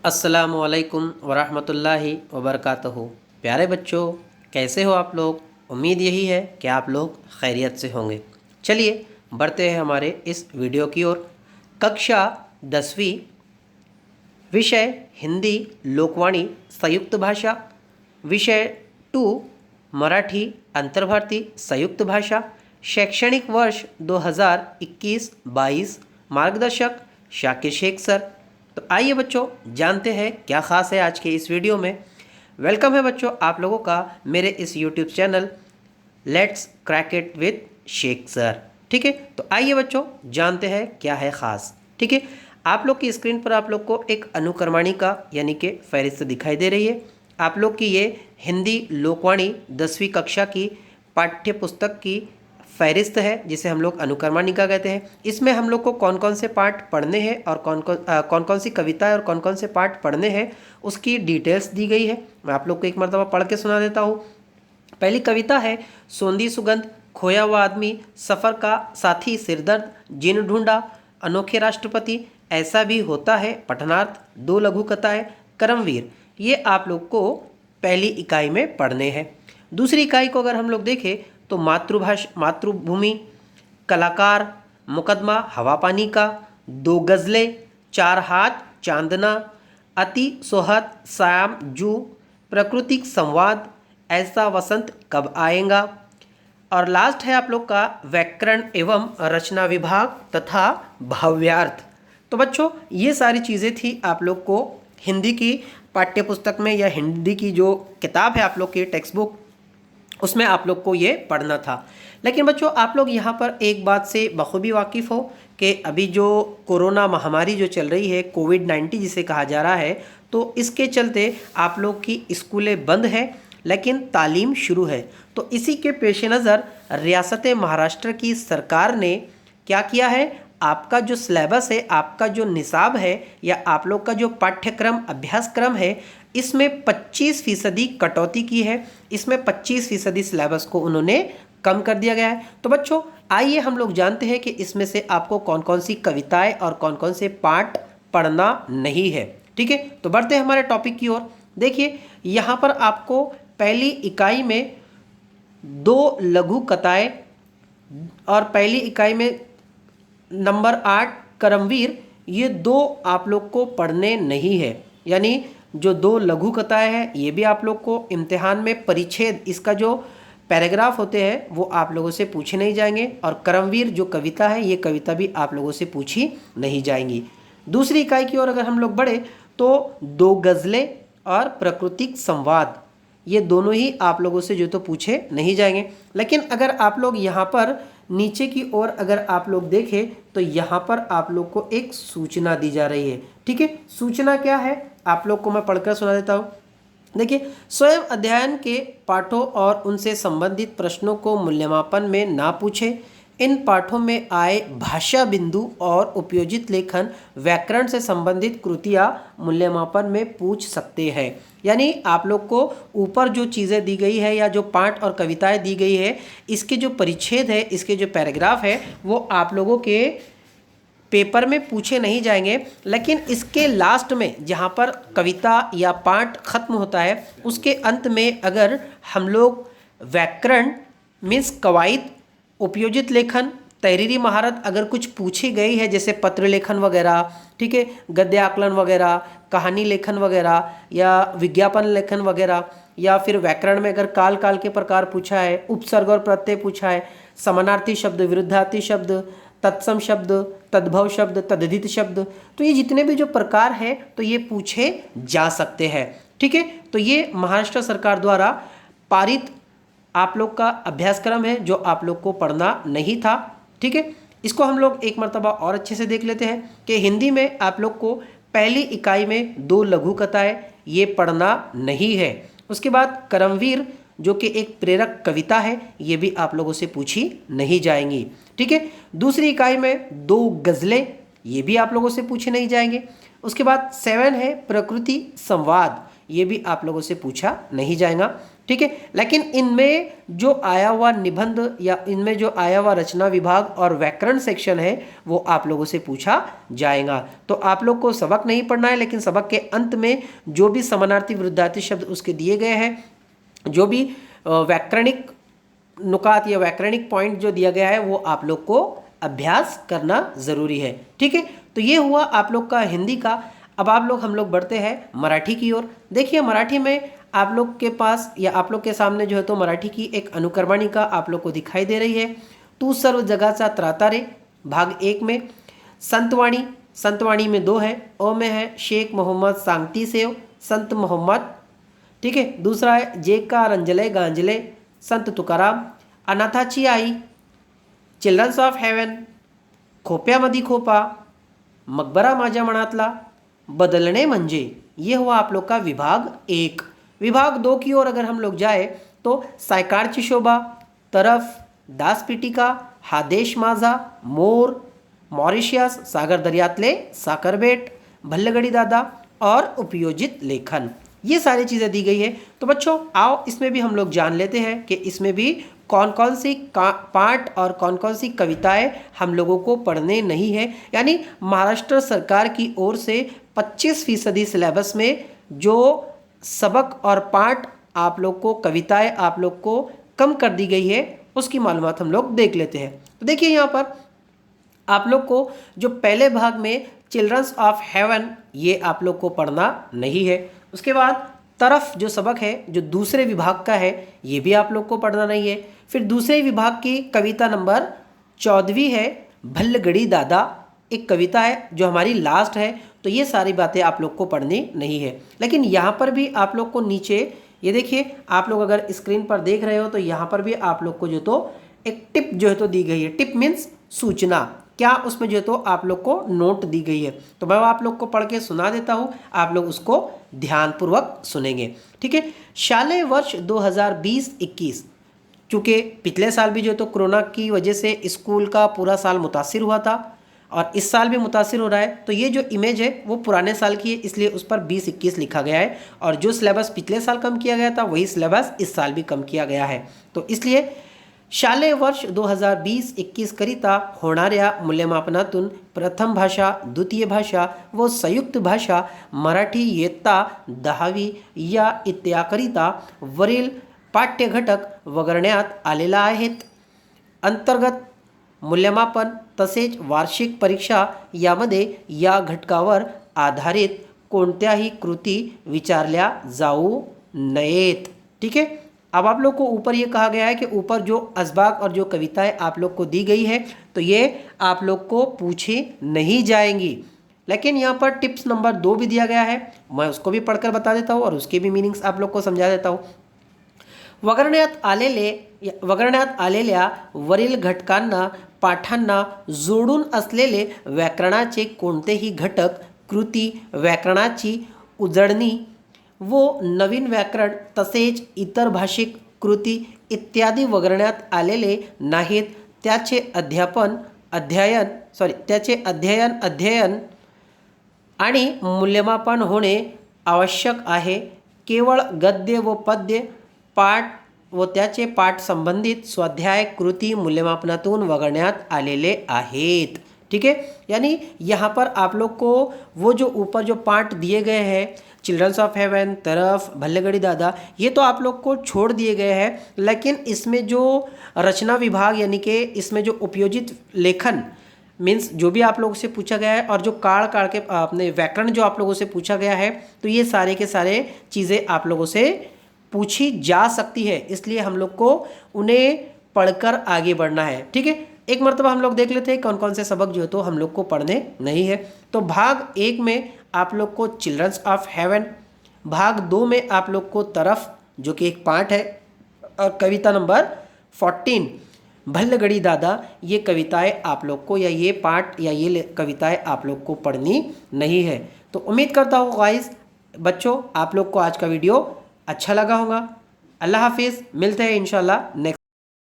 अस्सलामुअलैकुम वरहमतुल्लाहि वबरकातुहू। प्यारे बच्चों, कैसे हो आप लोग। उम्मीद यही है कि आप लोग खैरियत से होंगे। चलिए बढ़ते हैं हमारे इस वीडियो की ओर। कक्षा 10वीं, विषय हिंदी लोकवाणी संयुक्त भाषा, विषय 2 मराठी अंतर्भारती संयुक्त भाषा, शैक्षणिक वर्ष 2021-22, मार्गदर्शक शाकिर शेख सर। तो आइए बच्चों जानते हैं क्या ख़ास है आज के इस वीडियो में। वेलकम है बच्चों आप लोगों का मेरे इस YouTube channel let's crack it with Shaikh sir. ठीक है, तो आइए बच्चों जानते हैं क्या है ख़ास। ठीक है, आप लोग की स्क्रीन पर आप लोग को एक अनुक्रमणी का यानी कि फहरिस्त दिखाई दे रही है। आप लोग की ये हिंदी लोकवाणी 10वीं कक्षा की पाठ्य पुस्तक की फहरिस्त है जिसे हम लोग अनुक्रमणिका कहते हैं। इसमें हम लोग को कौन कौन से पाठ पढ़ने हैं और कौन कौन सी कविताएं और कौन कौन से पाठ पढ़ने हैं उसकी डिटेल्स दी गई है। मैं आप लोग को एक मरतबा पढ़ के सुना देता हूँ। पहली कविता है सोंधी सुगंध, खोया हुआ आदमी, सफ़र का साथी, सिरदर्द, जिन ढूंढा, अनोखे राष्ट्रपति, ऐसा भी होता है, पठनार्थ, दो लघु कथाएं, करमवीर। ये आप लोग को पहली इकाई में पढ़ने हैं। दूसरी इकाई को अगर हम लोग देखें तो मातृभूमि, कलाकार, मुकदमा हवा पानी का, दो गज़लें, चार हाथ, चांदना, अति सोहत, सायाम जू, प्राकृतिक संवाद, ऐसा वसंत कब आएगा, और लास्ट है आप लोग का व्याकरण एवं रचना विभाग तथा भाव्यार्थ। तो बच्चों ये सारी चीज़ें थी आप लोग को हिंदी की पाठ्य पुस्तक में या हिंदी की जो किताब है आप लोग की टेक्स्ट बुक उसमें आप लोग को ये पढ़ना था। लेकिन बच्चों आप लोग यहाँ पर एक बात से बखूबी वाकिफ़ हो कि अभी जो कोरोना महामारी जो चल रही है, कोविड-19 जिसे कहा जा रहा है, तो इसके चलते आप लोग की स्कूलें बंद है लेकिन तालीम शुरू है। तो इसी के पेश नज़र रियासत महाराष्ट्र की सरकार ने क्या किया है, आपका जो सिलेबस है, आपका जो निसाब है या आप लोग का जो पाठ्यक्रम अभ्यासक्रम है, इसमें 25% कटौती की है। इसमें 25% सिलेबस को उन्होंने कम कर दिया गया है। तो बच्चों आइए हम लोग जानते हैं कि इसमें से आपको कौन कौन सी कविताएं और कौन कौन से पाठ पढ़ना नहीं है। ठीक है, तो बढ़ते हैं हमारे टॉपिक की ओर। देखिए यहाँ पर आपको पहली इकाई में 2 लघु कथाएं और पहली इकाई में नंबर 8 करमवीर, ये 2 आप लोग को पढ़ने नहीं है। यानी जो 2 लघु कथाएं हैं ये भी आप लोग को इम्तिहान में परिच्छेद, इसका जो पैराग्राफ होते हैं वो आप लोगों से पूछे नहीं जाएंगे, और करमवीर जो कविता है ये कविता भी आप लोगों से पूछी नहीं जाएंगी। दूसरी इकाई की ओर अगर हम लोग बढ़े तो 2 गज़लें और प्राकृतिक संवाद, ये दोनों ही आप लोगों से जो तो पूछे नहीं जाएंगे। लेकिन अगर आप लोग यहाँ पर नीचे की ओर अगर आप लोग देखें तो यहाँ पर आप लोग को एक सूचना दी जा रही है। ठीक है, सूचना क्या है आप लोग को मैं पढ़कर सुना देता हूँ। देखिए, स्वयं अध्ययन के पाठों और उनसे संबंधित प्रश्नों को मूल्यमापन में ना पूछे। इन पाठों में आए भाषा बिंदु और उपयोजित लेखन, व्याकरण से संबंधित कृतियाँ मूल्यमापन में पूछ सकते हैं। यानी आप लोग को ऊपर जो चीज़ें दी गई है या जो पाठ और कविताएं दी गई है, इसके जो परिच्छेद है, इसके जो पैराग्राफ है वो आप लोगों के पेपर में पूछे नहीं जाएंगे। लेकिन इसके लास्ट में जहाँ पर कविता या पाठ खत्म होता है उसके अंत में अगर हम लोग व्याकरण मीन्स कवायद, उपयोजित लेखन, तहरीरी महारत अगर कुछ पूछी गई है जैसे पत्र लेखन वगैरह, ठीक है, गद्य आकलन वगैरह, कहानी लेखन वगैरह या विज्ञापन लेखन वगैरह, या फिर व्याकरण में अगर काल काल के प्रकार पूछा है, उपसर्ग और प्रत्यय पूछा है, समानार्थी शब्द, विरुद्धार्थी शब्द, तत्सम शब्द, तद्भव शब्द, तद्धित शब्द, तो ये जितने भी जो प्रकार है तो ये पूछे जा सकते हैं। ठीक है, तो ये महाराष्ट्र सरकार द्वारा पारित आप लोग का अभ्यासक्रम है जो आप लोग को पढ़ना नहीं था। ठीक है, इसको हम लोग एक मर्तबा और अच्छे से देख लेते हैं कि हिंदी में आप लोग को पहली इकाई में 2 लघु कथाएं ये पढ़ना नहीं है। उसके बाद करमवीर जो कि एक प्रेरक कविता है ये भी आप लोगों से पूछी नहीं जाएंगी। ठीक है, दूसरी इकाई में 2 गज़लें, ये भी आप लोगों से पूछे नहीं जाएंगे। उसके बाद 7 है प्रकृति संवाद, ये भी आप लोगों से पूछा नहीं जाएगा। ठीक है। लेकिन इनमें जो आया हुआ निबंध या इनमें जो आया हुआ रचना विभाग और व्याकरण सेक्शन है वो आप लोगों से पूछा जाएगा। तो आप लोग को सबक नहीं पढ़ना है, लेकिन सबक के अंत में जो भी समानार्थी विरुद्धार्थी शब्द उसके दिए गए हैं, जो भी व्याकरणिक नुकात या व्याकरणिक पॉइंट जो दिया गया है वो आप लोग को अभ्यास करना ज़रूरी है। ठीक है, तो ये हुआ आप लोग का हिंदी का। अब हम लोग बढ़ते हैं मराठी की ओर। देखिए, मराठी में आप लोग के पास या आप लोग के सामने जो है तो मराठी की एक अनुक्रमणिका आप लोग को दिखाई दे रही है। तू सर्व जगाचा त्राता रे भाग 1 में। संतवाणी, संतवाणी में 2 है। ओ में है शेख मोहम्मद सांगती सेव संत मोहम्मद। ठीक है, दूसरा है जे का रंजले गांजले संत तुकाराम। अनाथाची आई, चिल्ड्रन्स ऑफ हेवन, खोप्यामधी खोपा, मकबरा माझ्या मनातला, बदलणे म्हणजे। ये हुआ आप लोग का विभाग 1। विभाग 2 की ओर अगर हम लोग जाए तो सायकारची शोभा, तरफ, दास पिटिका, हा देश माझा, मोर, मॉरिशियस, सागर दर्यातले साकरबेट, भल्लगडी दादा और उपयोजित लेखन, ये सारी चीज़ें दी गई है। तो बच्चों आओ इसमें भी हम लोग जान लेते हैं कि इसमें भी कौन कौन सी पाठ और कौन कौन सी कविताएं हम लोगों को पढ़ने नहीं है। यानी महाराष्ट्र सरकार की ओर से 25% सिलेबस में जो सबक और पाठ आप लोग को, कविताएं आप लोग को कम कर दी गई है, उसकी मालूमात हम लोग देख लेते हैं। तो देखिए यहाँ पर आप लोग को जो पहले भाग में चिल्ड्रंस ऑफ हेवन ये आप लोग को पढ़ना नहीं है। उसके बाद तरफ जो सबक है जो दूसरे विभाग का है ये भी आप लोग को पढ़ना नहीं है। फिर दूसरे विभाग की कविता नंबर 14वीं है भल्लगड़ी दादा, एक कविता है जो हमारी लास्ट है। तो ये सारी बातें आप लोग को पढ़नी नहीं है। लेकिन यहाँ पर भी आप लोग को नीचे ये देखिए, आप लोग अगर स्क्रीन पर देख रहे हो तो यहाँ पर भी आप लोग को जो तो एक टिप जो है तो दी गई है। टिप मीन्स सूचना, क्या उसमें जो तो आप लोग को नोट दी गई है। तो मैं आप लोग को पढ़ के सुना देता हूँ, आप लोग उसको ध्यानपूर्वक सुनेंगे। ठीक है, शालेय वर्ष 2020-21, चूँकि पिछले साल भी जो तो कोरोना की वजह से स्कूल का पूरा साल मुतासिर हुआ था और इस साल भी मुतासिर हो रहा है, तो ये जो इमेज है वो पुराने साल की है, इसलिए उस पर 20-21 लिखा गया है। और जो सिलेबस पिछले साल कम किया गया था वही सिलेबस इस साल भी कम किया गया है। तो इसलिए शालेय वर्ष 2020-21 करिता होणाऱ्या मूल्यमापनातून प्रथम भाषा, द्वितीय भाषा व संयुक्त भाषा मराठी इयत्ता 10वी या इत्याकरिता वरील पाठ्यघटक वगळण्यात आलेला आहेत। अंतर्गत मूल्यमापन तसेच वार्षिक परीक्षा यामध्ये या घटकावर आधारित कोणत्याही कृती विचारल्या जाऊ नयेत। ठीक है, अब आप लोग को ऊपर ये कहा गया है कि ऊपर जो असबाक और जो कविताएं आप लोग को दी गई है तो ये आप लोग को पूछी नहीं जाएंगी। लेकिन यहाँ पर टिप्स नंबर 2 भी दिया गया है, मैं उसको भी पढ़कर बता देता हूँ और उसके भी मीनिंग्स आप लोग को समझा देता हूँ। वगळण्यात आलेल्या वरील घटकांना पाठांना जोडून असलेले व्याकरणाचे कोणतेही घटक, कृती, व्याकरणाची उजळणी व नवीन व्याकरण तसेच इतर भाषिक कृती इत्यादी वगळण्यात आलेले नाहीत, त्याचे अध्ययन आणि मूल्यमापन होणे आवश्यक आहे। केवळ गद्य व पद्य पाठ व त्याचे पाठ संबंधित स्वाध्याय कृती मूल्यमापनातून वगळण्यात आलेले आहेत। ठीक है, यानी यहाँ पर आप लोग को वो जो ऊपर जो पाठ दिए गए हैं चिल्ड्रंस ऑफ हेवन, तरफ, भल्लगड़ी दादा, ये तो आप लोग को छोड़ दिए गए हैं। लेकिन इसमें जो रचना विभाग यानी कि इसमें जो उपयोजित लेखन मीन्स जो भी आप लोगों से पूछा गया है और जो काढ़ के अपने व्याकरण जो आप लोगों से पूछा गया है, तो ये सारे के सारे चीज़ें आप लोगों से पूछी जा सकती है। इसलिए हम लोग को उन्हें पढ़कर आगे बढ़ना है। ठीक है, एक मरतबा हम लोग देख लेते हैं कौन कौन से सबक जो है तो हम लोग को पढ़ने नहीं है। तो भाग 1 में आप लोग को चिल्ड्रंस ऑफ हेवन, भाग 2 में आप लोग को तरफ जो कि एक पाठ है और कविता नंबर 14 भल्लगड़ी दादा, ये कविताएं आप लोग को या ये पाठ या ये कविताएं आप लोग को पढ़नी नहीं है। तो उम्मीद करता हूँ गाइस बच्चों आप लोग को आज का वीडियो अच्छा लगा होगा। अल्लाह हाफिज़, मिलते हैं इंशाल्लाह नेक्स्ट